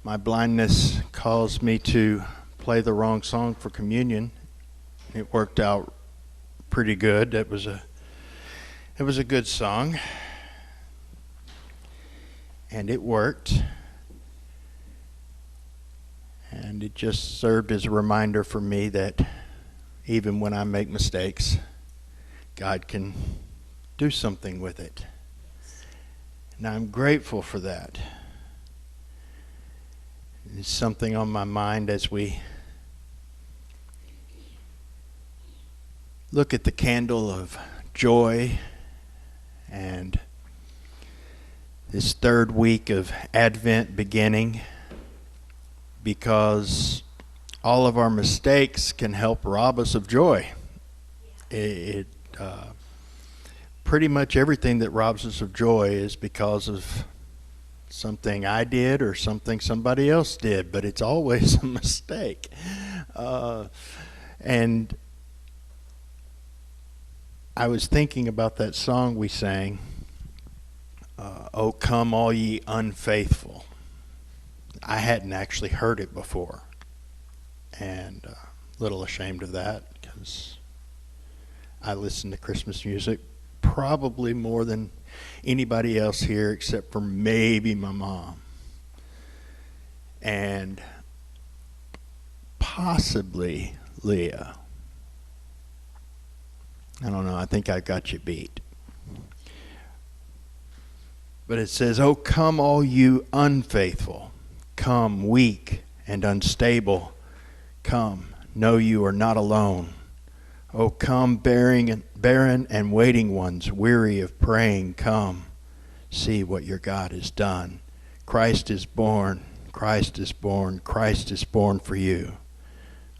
My blindness caused me to play the wrong song for communion. It worked out pretty good. It was a good song, and it worked. And it just served as a reminder for me that even when I make mistakes, God can do something with it. And I'm grateful for that. It's something on my mind as we look at the candle of joy and this third week of Advent beginning, because all of our mistakes can help rob us of joy. Pretty much everything that robs us of joy is because of something I did or something somebody else did, but it's always a mistake. And I was thinking about that song we sang, "Oh Come All Ye Unfaithful." I hadn't actually heard it before, and a little ashamed of that because I listen to Christmas music probably more than anybody else here except for maybe my mom and possibly Leah. I don't know, I think I got you beat. But it says, "Oh come all you unfaithful, come weak and unstable, come, know you are not alone. Oh come barren and waiting ones, weary of praying, come, see what your God has done. Christ is born, Christ is born, Christ is born for you.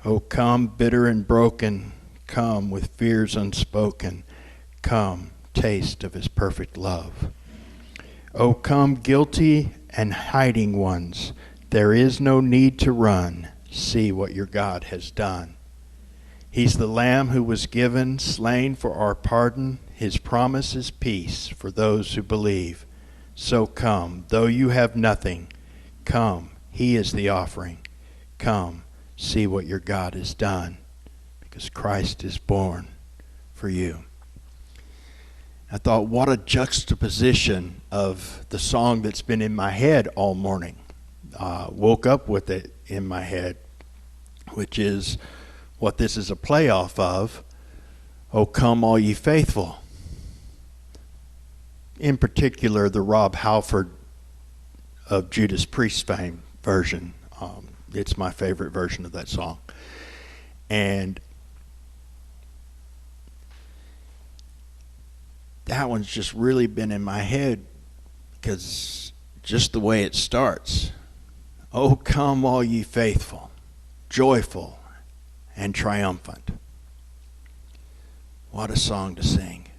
Oh come bitter and broken, come with fears unspoken, come, taste of his perfect love. Oh come guilty and hiding ones, there is no need to run, see what your God has done. He's the Lamb who was given, slain for our pardon. His promise is peace for those who believe. So come, though you have nothing, come, he is the offering. Come, see what your God has done, because Christ is born for you." I thought, what a juxtaposition of the song that's been in my head all morning. Woke up with it in my head, which is what this is a play off of, "Oh come all ye faithful." In particular, the Rob Halford of Judas Priest fame version. It's my favorite version of that song. And that one's just really been in my head because just the way it starts. "Oh come all ye faithful, joyful and triumphant." What a song to sing.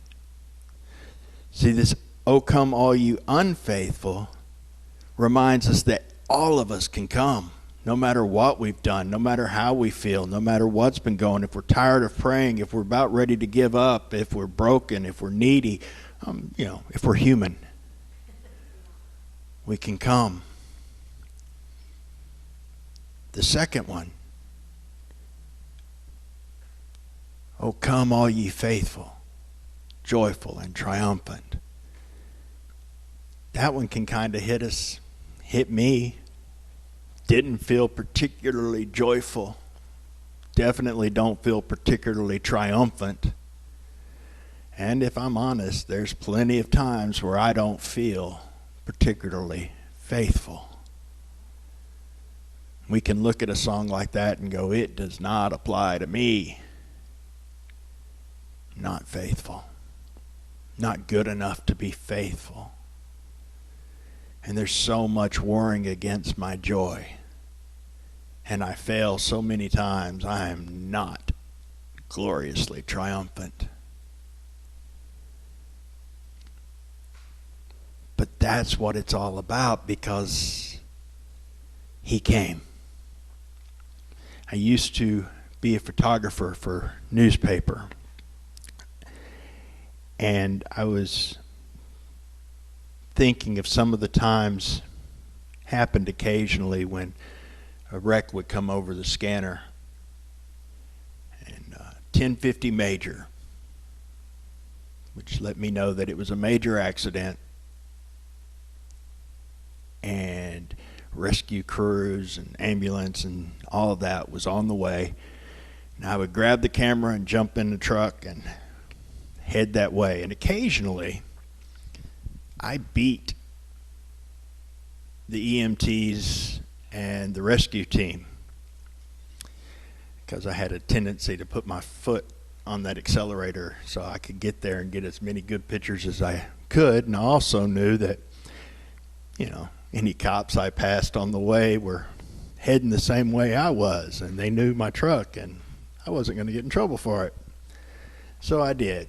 See, this "Oh come all you unfaithful" reminds us that all of us can come, no matter what we've done, no matter how we feel, no matter what's been going. If we're tired of praying, if we're about ready to give up, if we're broken, if we're needy, if we're human, we can come. The second one, "Oh come all ye faithful, joyful and triumphant." That one can kind of hit me. Didn't feel particularly joyful. Definitely don't feel particularly triumphant. And if I'm honest, there's plenty of times where I don't feel particularly faithful. We can look at a song like that and go, it does not apply to me. Not faithful. Not good enough to be faithful. And there's so much warring against my joy. And I fail so many times, I am not gloriously triumphant. But that's what it's all about, because he came. I used to be a photographer for newspaper. And I was thinking of some of the times happened occasionally when a wreck would come over the scanner. And 1050 major, which let me know that it was a major accident. And rescue crews and ambulance and all of that was on the way. And I would grab the camera and jump in the truck and head that way. And occasionally, I beat the EMTs and the rescue team because I had a tendency to put my foot on that accelerator so I could get there and get as many good pictures as I could. And I also knew that, any cops I passed on the way were heading the same way I was, and they knew my truck, and I wasn't going to get in trouble for it. So I did.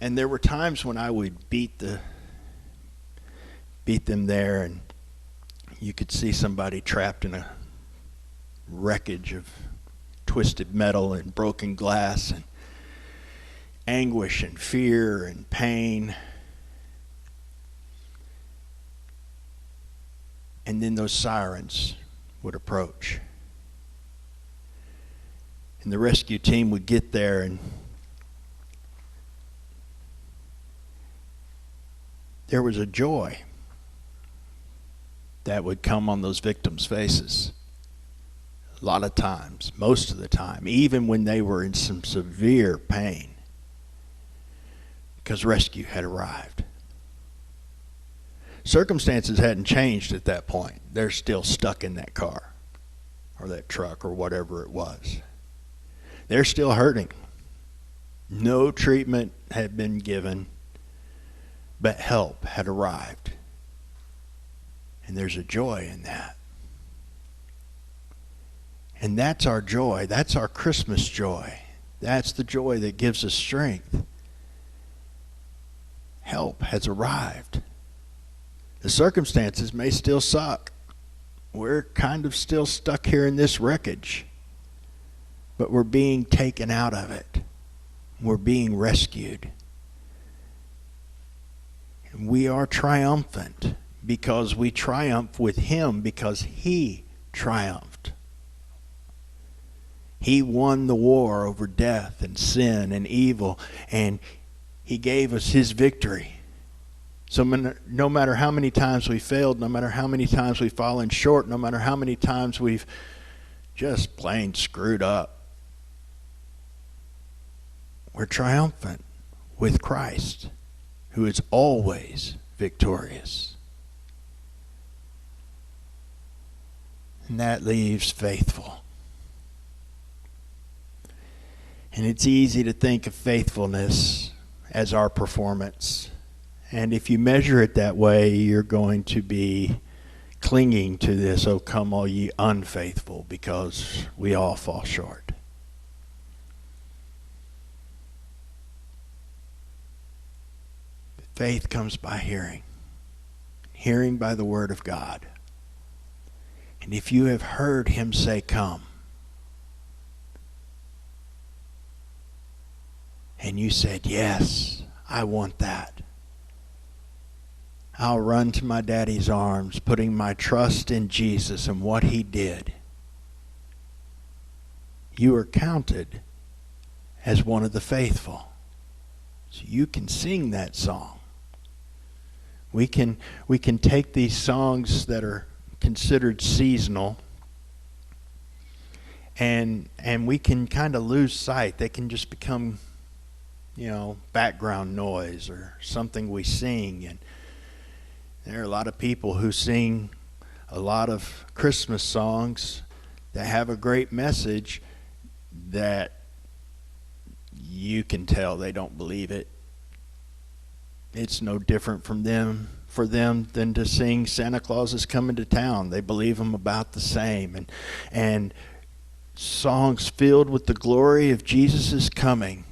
And there were times when I would beat them there, and you could see somebody trapped in a wreckage of twisted metal and broken glass and anguish and fear and pain. And then those sirens would approach. And the rescue team would get there, and there was a joy that would come on those victims' faces. A lot of times, most of the time, even when they were in some severe pain, because rescue had arrived. Circumstances hadn't changed at that point. They're still stuck in that car or that truck or whatever it was. They're still hurting. No treatment had been given, but help had arrived. And there's a joy in that. And that's our joy. That's our Christmas joy. That's the joy that gives us strength. Help has arrived. The circumstances may still suck. We're kind of still stuck here in this wreckage. But we're being taken out of it. We're being rescued. And we are triumphant because we triumph with Him because He triumphed. He won the war over death and sin and evil, and He gave us His victory. So no matter how many times we failed, no matter how many times we've fallen short, no matter how many times we've just plain screwed up, we're triumphant with Christ, who is always victorious. And that leaves faithful. And it's easy to think of faithfulness as our performance. And if you measure it that way, you're going to be clinging to this, "Oh, come all ye unfaithful," because we all fall short. Faith comes by hearing. Hearing by the word of God. And if you have heard Him say, "Come," and you said, "Yes, I want that," I'll run to my daddy's arms, putting my trust in Jesus and what He did. You are counted as one of the faithful. So you can sing that song. We can take these songs that are considered seasonal and we can kind of lose sight. They can just become, background noise or something we sing. And there are a lot of people who sing a lot of Christmas songs that have a great message that you can tell they don't believe it. It's no different for them than to sing Santa Claus is Coming to Town. They believe them about the same. And songs filled with the glory of Jesus' coming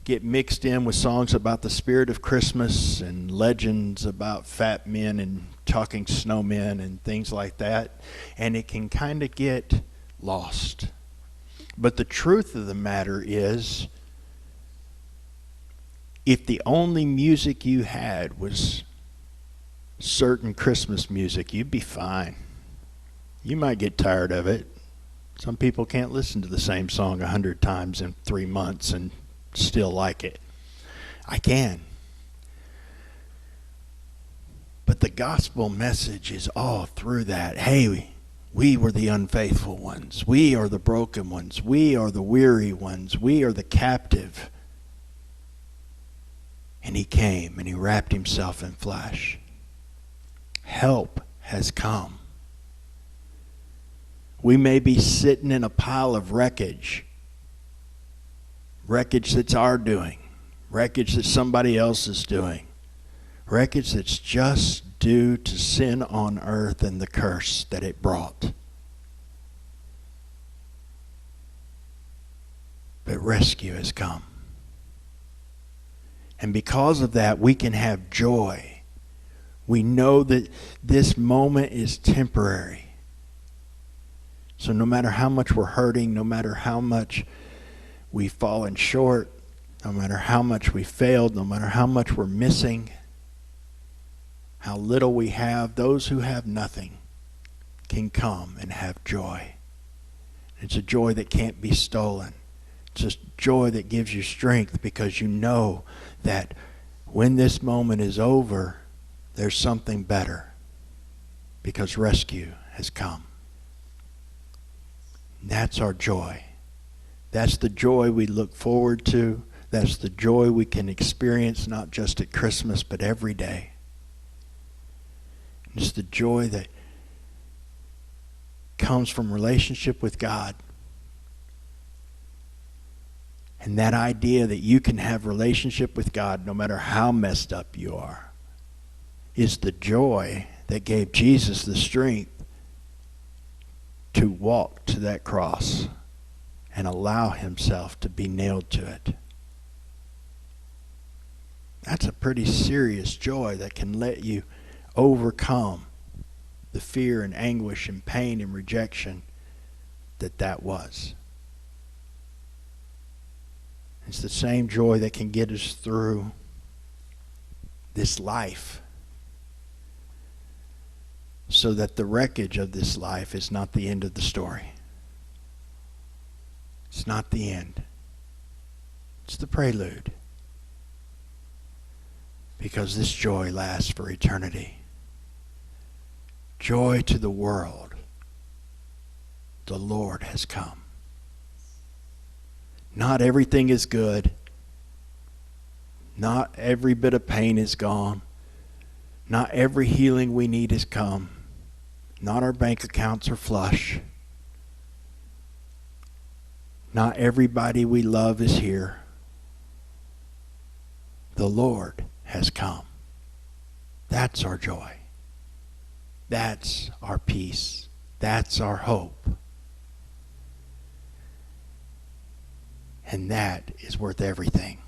get mixed in with songs about the spirit of Christmas and legends about fat men and talking snowmen and things like that. And it can kind of get lost. But the truth of the matter is, if the only music you had was certain Christmas music, you'd be fine. You might get tired of it. Some people can't listen to the same song 100 times in 3 months and still like it. I can. But the gospel message is all through that. Hey, we were the unfaithful ones. We are the broken ones. We are the weary ones. We are the captive. And he came and he wrapped himself in flesh. Help has come. We may be sitting in a pile of wreckage. Wreckage that's our doing. Wreckage that somebody else is doing. Wreckage that's just due to sin on earth and the curse that it brought. But rescue has come. And because of that, we can have joy. We know that this moment is temporary. So no matter how much we're hurting, no matter how much we've fallen short, no matter how much we failed, no matter how much we're missing, how little we have, those who have nothing can come and have joy. It's a joy that can't be stolen. It's a joy that gives you strength because you know that when this moment is over, there's something better because rescue has come. That's our joy. That's the joy we look forward to. That's the joy we can experience not just at Christmas but every day. It's the joy that comes from relationship with God. And that idea that you can have relationship with God no matter how messed up you are is the joy that gave Jesus the strength to walk to that cross and allow himself to be nailed to it. That's a pretty serious joy that can let you overcome the fear and anguish and pain and rejection that was. It's the same joy that can get us through this life so that the wreckage of this life is not the end of the story. It's not the end. It's the prelude. Because this joy lasts for eternity. Joy to the world. The Lord has come. Not everything is good. Not every bit of pain is gone. Not every healing we need has come. Not our bank accounts are flush. Not everybody we love is here. The Lord has come. That's our joy. That's our peace. That's our hope. And that is worth everything.